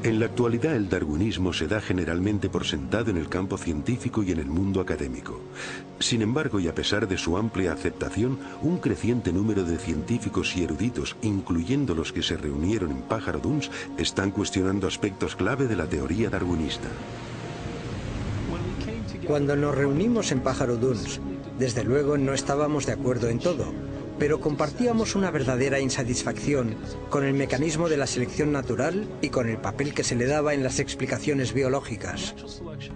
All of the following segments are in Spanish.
En la actualidad el darwinismo se da generalmente por sentado en el campo científico y en el mundo académico. Sin embargo, y a pesar de su amplia aceptación, un creciente número de científicos y eruditos, incluyendo los que se reunieron en Pájaro Duns, están cuestionando aspectos clave de la teoría darwinista. Cuando nos reunimos en Pájaro Duns, desde luego no estábamos de acuerdo en todo, pero compartíamos una verdadera insatisfacción con el mecanismo de la selección natural y con el papel que se le daba en las explicaciones biológicas.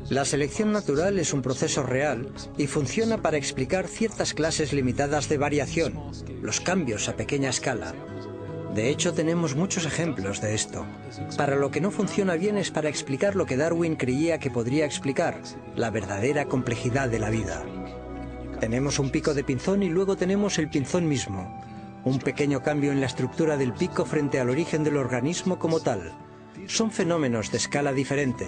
La selección natural es un proceso real y funciona para explicar ciertas clases limitadas de variación, los cambios a pequeña escala. De hecho, tenemos muchos ejemplos de esto. Para lo que no funciona bien es para explicar lo que Darwin creía que podría explicar, la verdadera complejidad de la vida. Tenemos un pico de pinzón y luego tenemos el pinzón mismo. Un pequeño cambio en la estructura del pico frente al origen del organismo como tal. Son fenómenos de escala diferente.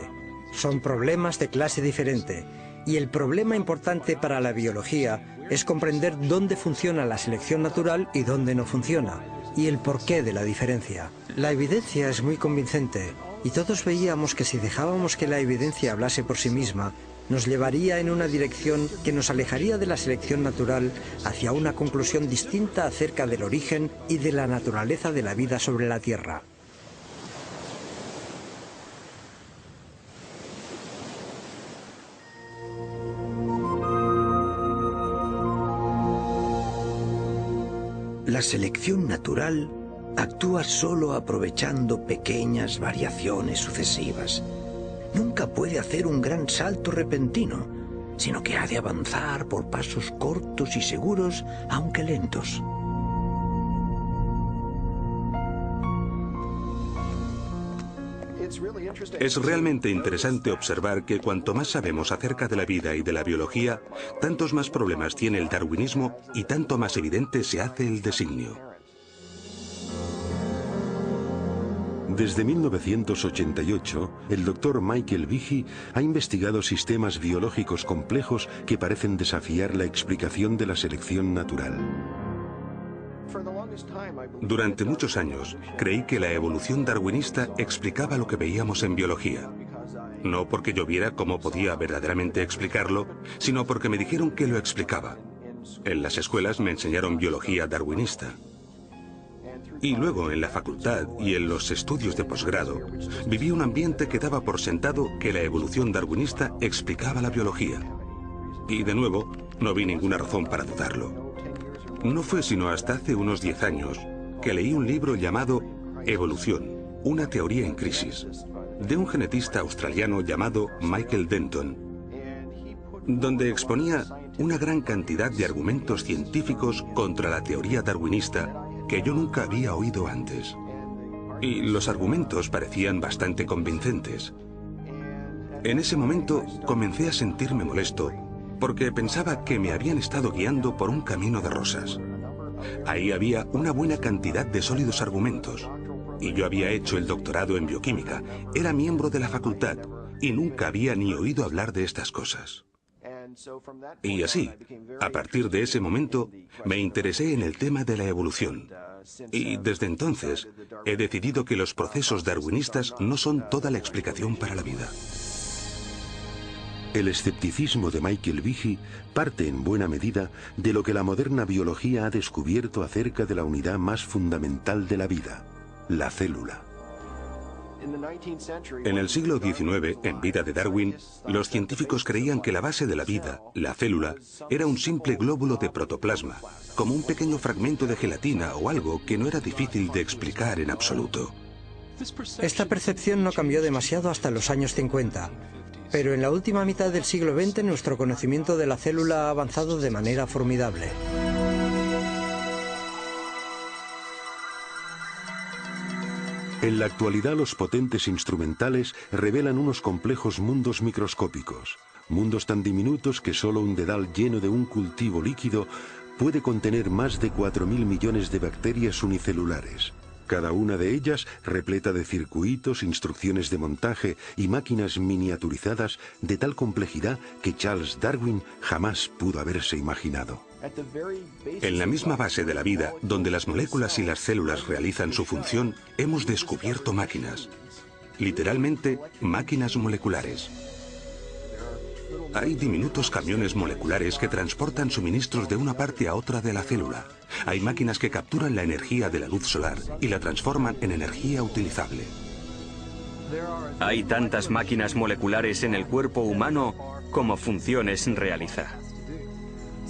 Son problemas de clase diferente. Y el problema importante para la biología es comprender dónde funciona la selección natural y dónde no funciona, y el porqué de la diferencia. La evidencia es muy convincente, y todos veíamos que si dejábamos que la evidencia hablase por sí misma, nos llevaría en una dirección que nos alejaría de la selección natural hacia una conclusión distinta acerca del origen y de la naturaleza de la vida sobre la Tierra. La selección natural actúa solo aprovechando pequeñas variaciones sucesivas. Nunca puede hacer un gran salto repentino, sino que ha de avanzar por pasos cortos y seguros, aunque lentos. Es realmente interesante observar que cuanto más sabemos acerca de la vida y de la biología, tantos más problemas tiene el darwinismo y tanto más evidente se hace el designio. Desde 1988, el Dr. Michael Behe ha investigado sistemas biológicos complejos que parecen desafiar la explicación de la selección natural. Durante muchos años, creí que la evolución darwinista explicaba lo que veíamos en biología. No porque yo viera cómo podía verdaderamente explicarlo, sino porque me dijeron que lo explicaba. En las escuelas me enseñaron biología darwinista. Y luego en la facultad y en los estudios de posgrado, viví un ambiente que daba por sentado que la evolución darwinista explicaba la biología. Y de nuevo, no vi ninguna razón para dudarlo. No fue sino hasta hace unos 10 años que leí un libro llamado Evolución, una teoría en crisis, de un genetista australiano llamado Michael Denton, donde exponía una gran cantidad de argumentos científicos contra la teoría darwinista que yo nunca había oído antes. Y los argumentos parecían bastante convincentes. En ese momento comencé a sentirme molesto porque pensaba que me habían estado guiando por un camino de rosas. Ahí había una buena cantidad de sólidos argumentos. Y yo había hecho el doctorado en bioquímica, era miembro de la facultad y nunca había ni oído hablar de estas cosas. Y así, a partir de ese momento, me interesé en el tema de la evolución. Y desde entonces, he decidido que los procesos darwinistas no son toda la explicación para la vida. El escepticismo de Michael Behe parte en buena medida de lo que la moderna biología ha descubierto acerca de la unidad más fundamental de la vida, la célula. En el siglo XIX, en vida de Darwin, los científicos creían que la base de la vida, la célula, era un simple glóbulo de protoplasma, como un pequeño fragmento de gelatina o algo que no era difícil de explicar en absoluto. Esta percepción no cambió demasiado hasta los años 50, pero en la última mitad del siglo XX nuestro conocimiento de la célula ha avanzado de manera formidable. En la actualidad los potentes instrumentales revelan unos complejos mundos microscópicos, mundos tan diminutos que solo un dedal lleno de un cultivo líquido puede contener más de 4.000 millones de bacterias unicelulares. Cada una de ellas repleta de circuitos, instrucciones de montaje y máquinas miniaturizadas de tal complejidad que Charles Darwin jamás pudo haberse imaginado. En la misma base de la vida, donde las moléculas y las células realizan su función, hemos descubierto máquinas. literalmente máquinas moleculares. Hay diminutos camiones moleculares que transportan suministros de una parte a otra de la célula. Hay máquinas que capturan la energía de la luz solar y la transforman en energía utilizable. Hay tantas máquinas moleculares en el cuerpo humano como funciones realiza.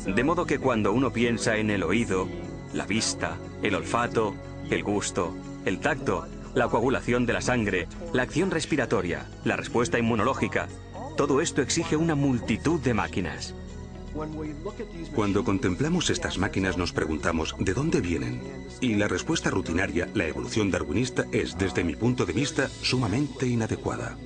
De modo que cuando uno piensa en el oído, la vista, el olfato, el gusto, el tacto, la coagulación de la sangre, la acción respiratoria, la respuesta inmunológica, todo esto exige una multitud de máquinas. Cuando contemplamos estas máquinas nos preguntamos ¿de dónde vienen? Y la respuesta rutinaria, la evolución darwinista, es, desde mi punto de vista, sumamente inadecuada.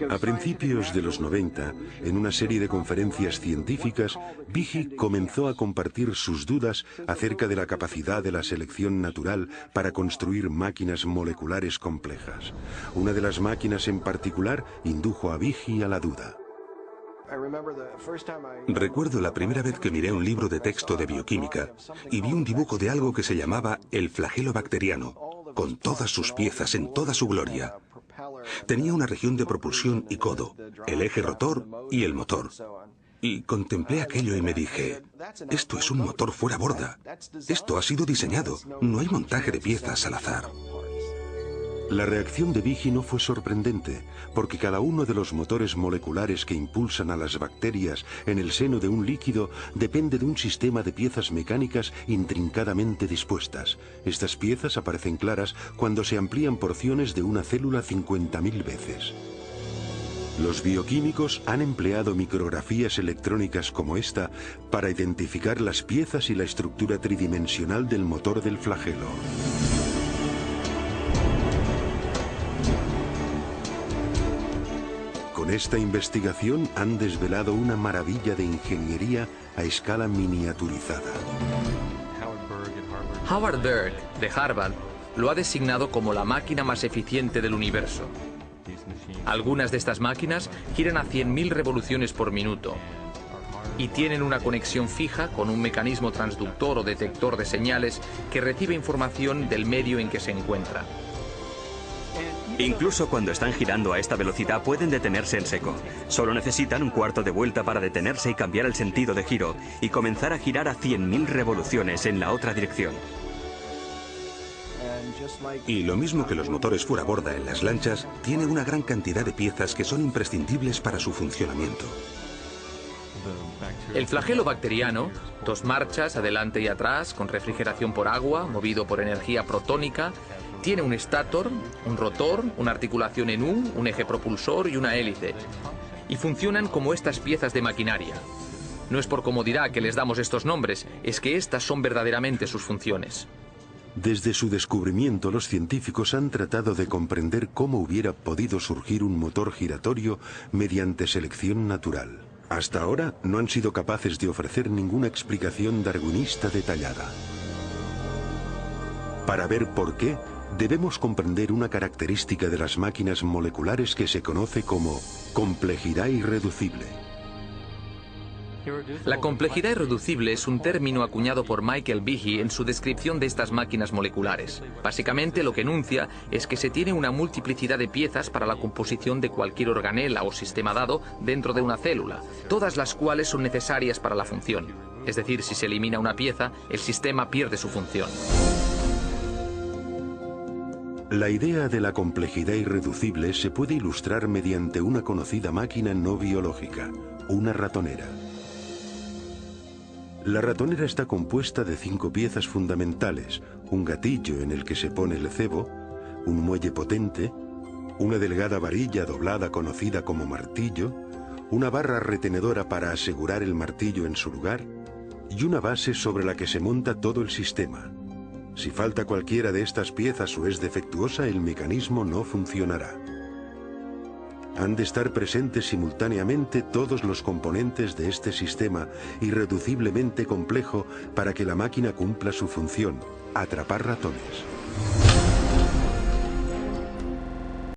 A principios de los 90, en una serie de conferencias científicas, Behe comenzó a compartir sus dudas acerca de la capacidad de la selección natural para construir máquinas moleculares complejas. Una de las máquinas en particular indujo a Behe a la duda. Recuerdo la primera vez que miré un libro de texto de bioquímica y vi un dibujo de algo que se llamaba el flagelo bacteriano, con todas sus piezas en toda su gloria. Tenía una región de propulsión y codo, el eje rotor y el motor. Y contemplé aquello y me dije, esto es un motor fuera borda. Esto ha sido diseñado, no hay montaje de piezas al azar. La reacción de Behe no fue sorprendente, porque cada uno de los motores moleculares que impulsan a las bacterias en el seno de un líquido depende de un sistema de piezas mecánicas intrincadamente dispuestas. Estas piezas aparecen claras cuando se amplían porciones de una célula 50.000 veces. Los bioquímicos han empleado micrografías electrónicas como esta para identificar las piezas y la estructura tridimensional del motor del flagelo. Con esta investigación han desvelado una maravilla de ingeniería a escala miniaturizada. Howard Berg, de Harvard, lo ha designado como la máquina más eficiente del universo. Algunas de estas máquinas giran a 100.000 revoluciones por minuto y tienen una conexión fija con un mecanismo transductor o detector de señales que recibe información del medio en que se encuentra. Incluso cuando están girando a esta velocidad pueden detenerse en seco. Solo necesitan un cuarto de vuelta para detenerse y cambiar el sentido de giro y comenzar a girar a 100.000 revoluciones en la otra dirección. Y lo mismo que los motores fuera borda en las lanchas, tiene una gran cantidad de piezas que son imprescindibles para su funcionamiento. El flagelo bacteriano, 2 marchas adelante y atrás, con refrigeración por agua, movido por energía protónica, tiene un estator, un rotor, una articulación en U, un eje propulsor y una hélice. Y funcionan como estas piezas de maquinaria. No es por comodidad que les damos estos nombres, es que estas son verdaderamente sus funciones. Desde su descubrimiento, los científicos han tratado de comprender cómo hubiera podido surgir un motor giratorio mediante selección natural. Hasta ahora no han sido capaces de ofrecer ninguna explicación darwinista detallada. Para ver por qué, debemos comprender una característica de las máquinas moleculares que se conoce como complejidad irreducible. La complejidad irreducible es un término acuñado por Michael Behe en su descripción de estas máquinas moleculares. Básicamente lo que enuncia es que se tiene una multiplicidad de piezas para la composición de cualquier organela o sistema dado dentro de una célula, todas las cuales son necesarias para la función. Es decir, si se elimina una pieza, el sistema pierde su función. La idea de la complejidad irreducible se puede ilustrar mediante una conocida máquina no biológica, una ratonera. La ratonera está compuesta de 5 piezas fundamentales: un gatillo en el que se pone el cebo, un muelle potente, una delgada varilla doblada conocida como martillo, una barra retenedora para asegurar el martillo en su lugar y una base sobre la que se monta todo el sistema. Si falta cualquiera de estas piezas o es defectuosa, el mecanismo no funcionará. Han de estar presentes simultáneamente todos los componentes de este sistema irreduciblemente complejo para que la máquina cumpla su función: atrapar ratones.